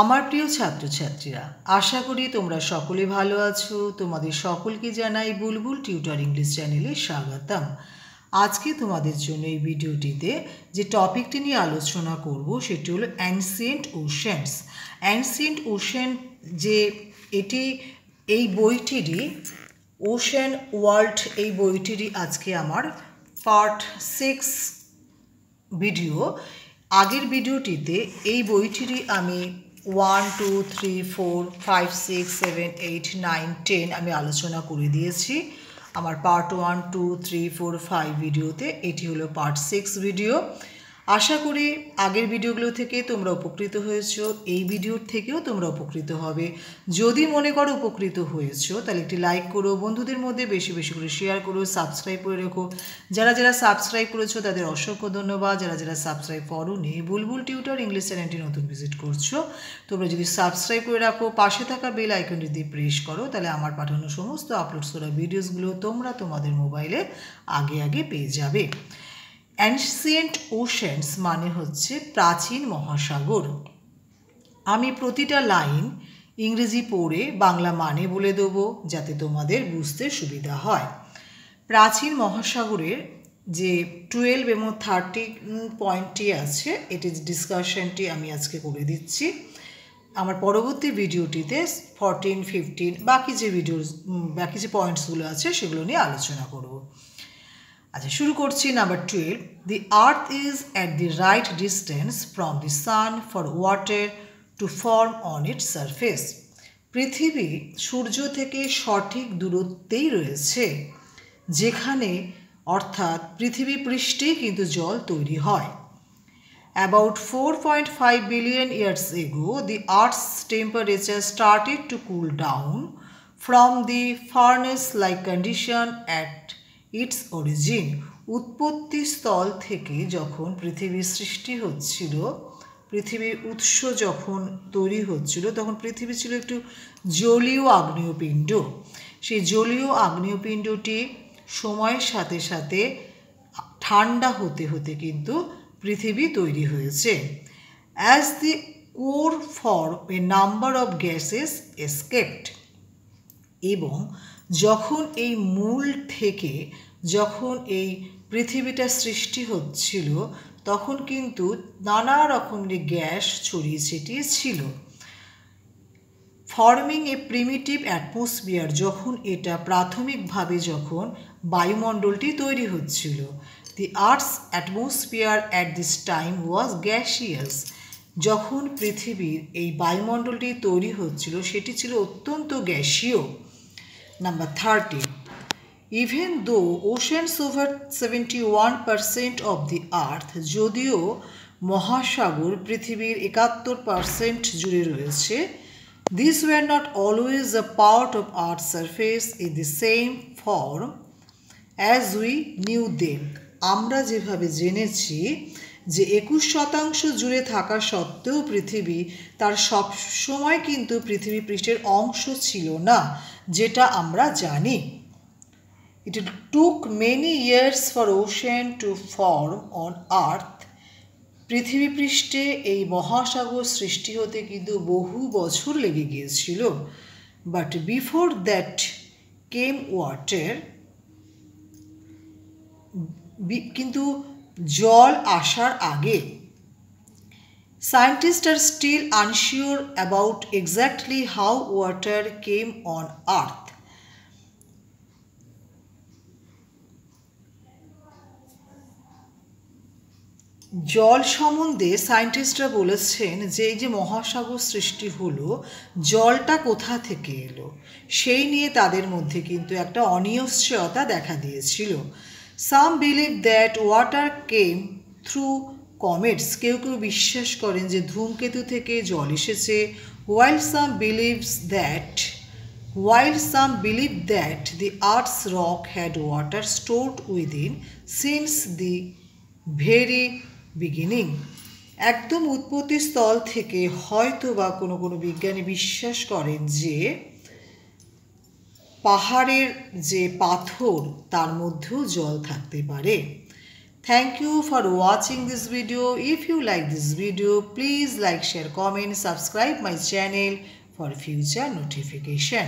আমার প্রিয় ছাত্রছাত্রীরা, আশা করি তোমরা সকলে ভালো আছো। তোমাদের সকলকে জানাই বুলবুল টিউটর ইংলিশ চ্যানেলে স্বাগতম। আজকে তোমাদের জন্য এই ভিডিওটিতে যে টপিকটি নিয়ে আলোচনা করব সেটি হলো অ্যানসিয়েন্ট ওশেনস। অ্যানসিয়েন্ট ওশেন যে এই বইটিরই ওশেন ওয়ার্ল্ড, এই বইটিরই আজকে আমার পার্ট 6 ভিডিও। আগের ভিডিওটিতে এই বইটিরই আমি 1, 2, 3, 4, 5, 6, 7, 8, 9, 10 আমি আলোচনা করে দিয়েছি আমার পার্ট 1, 2, 3, 4, 5 ভিডিওতে। এটি হলো পার্ট 6 ভিডিও। আশা করি আগের ভিডিওগুলো থেকে তোমরা উপকৃত হয়েছো, এই ভিডিওর থেকেও তোমরা উপকৃত হবে। যদি মনে করো উপকৃত হয়েছো তাহলে একটি লাইক করো, বন্ধুদের মধ্যে বেশি বেশি করে শেয়ার করো, সাবস্ক্রাইব করে রেখো। যারা যারা সাবস্ক্রাইব করেছো তাদের অসংখ্য ধন্যবাদ। যারা যারা সাবস্ক্রাইব করোনি, বুলবুল টিউটর ইংলিশ চ্যানেলটি নতুন ভিজিট করছো, তোমরা যদি সাবস্ক্রাইব করে রাখো, পাশে থাকা বেল আইকনটি দিয়ে প্রেস করো, তাহলে আমার পাঠানো সমস্ত আপলোড করা ভিডিওসগুলো তোমরা তোমাদের মোবাইলে আগে আগে পেয়ে যাবে। অ্যানসিয়েন্ট ওশেনস মানে হচ্ছে প্রাচীন মহাসাগর। আমি প্রতিটা লাইন ইংরেজি পড়ে বাংলা মানে বলে দেবো যাতে তোমাদের বুঝতে সুবিধা হয়। প্রাচীন মহাসাগরের যে 12 এবং 13 পয়েন্টটি আছে, এটির ডিসকাশনটি আমি আজকে করে দিচ্ছি। আমার পরবর্তী ভিডিওটিতে 14, 15 বাকি যে পয়েন্টসগুলো আছে সেগুলো নিয়ে আলোচনা করব। আচ্ছা, শুরু করছি। Number 12, the earth is at the right distance from the sun for water to form on its surface. পৃথিবী সূর্য থেকে সঠিক দূরত্বেই রয়েছে, যেখানে অর্থাৎ পৃথিবী পৃষ্ঠেই কিন্তু জল তৈরি হয়। About 4.5 billion years ago, the Earth's temperature started to cool down from the furnace-like condition at its origin. উৎপত্তি স্থল থেকে যখন পৃথিবীর সৃষ্টি হচ্ছিল, পৃথিবীর উৎস যখন তৈরি হচ্ছিল, তখন পৃথিবী ছিল একটু জলীয় আগ্নেয়পিণ্ড। সেই জলীয় আগ্নেয়পিণ্ডটি সময়ের সাথে সাথে ঠান্ডা হতে হতে কিন্তু পৃথিবী তৈরি হয়েছে। As the core form A number of gases escaped. এবং যখন এই মূল থেকে যখন এই পৃথিবীটা সৃষ্টি হচ্ছিল, তখন কিন্তু নানা রকমের গ্যাস ছড়িয়ে ছিটিয়ে ছিল। ফর্মিং এ প্রিমিটিভ অ্যাটমসফিয়ার, যখন এটা প্রাথমিকভাবে যখন বায়ুমণ্ডলটি তৈরি হচ্ছিল। The Earth's atmosphere at this time was gaseous. যখন পৃথিবীর এই বায়ুমণ্ডলটি তৈরি হচ্ছিল সেটি ছিল অত্যন্ত গ্যাসীয়। Number 30, even though oceans over 71% of the Earth, যদিও মহাসাগর পৃথিবীর 71% জুড়ে রয়েছে, these were not always a part of Earth's surface in the same form as we knew them. আমরা যেভাবে জেনেছি যে 21% জুড়ে থাকা সত্ত্বেও পৃথিবী তার সব সময় কিন্তু পৃথিবী পৃষ্ঠের অংশ ছিল না, যেটা আমরা জানি। It took many years for ocean to form on Earth. পৃথিবী পৃষ্ঠে এই মহাসাগর সৃষ্টি হতে কিন্তু বহু বছর লেগে গিয়েছিল। But before that came water, কিন্তু জল আসার আগে। Scientist are still unsure about exactly how water came on earth. জল সম্বন্ধে সায়েন্টিস্টরা বলেছেন যে এই যে মহাসাগর সৃষ্টি হলো, জলটা কোথা থেকে এলো সেই নিয়ে তাদের মধ্যে কিন্তু একটা অনিশ্চয়তা দেখা দিয়েছিল। Some believe that water came through comets, কেউ কেউ বিশ্বাস করেন যে ধূমকেতু থেকে জল এসেছে। while some believe that the Earth's rock had water stored within since the very beginning. একদম উৎপত্তি স্থল থেকে হয়তো বা কোনো কোনো বিজ্ঞানী বিশ্বাস করেন যে পাহাড়ের যে পাথর তার মধ্যেও জল থাকতে পারে। Thank you for watching this video. If you like this video, please like, share, comment, subscribe my channel for future notification.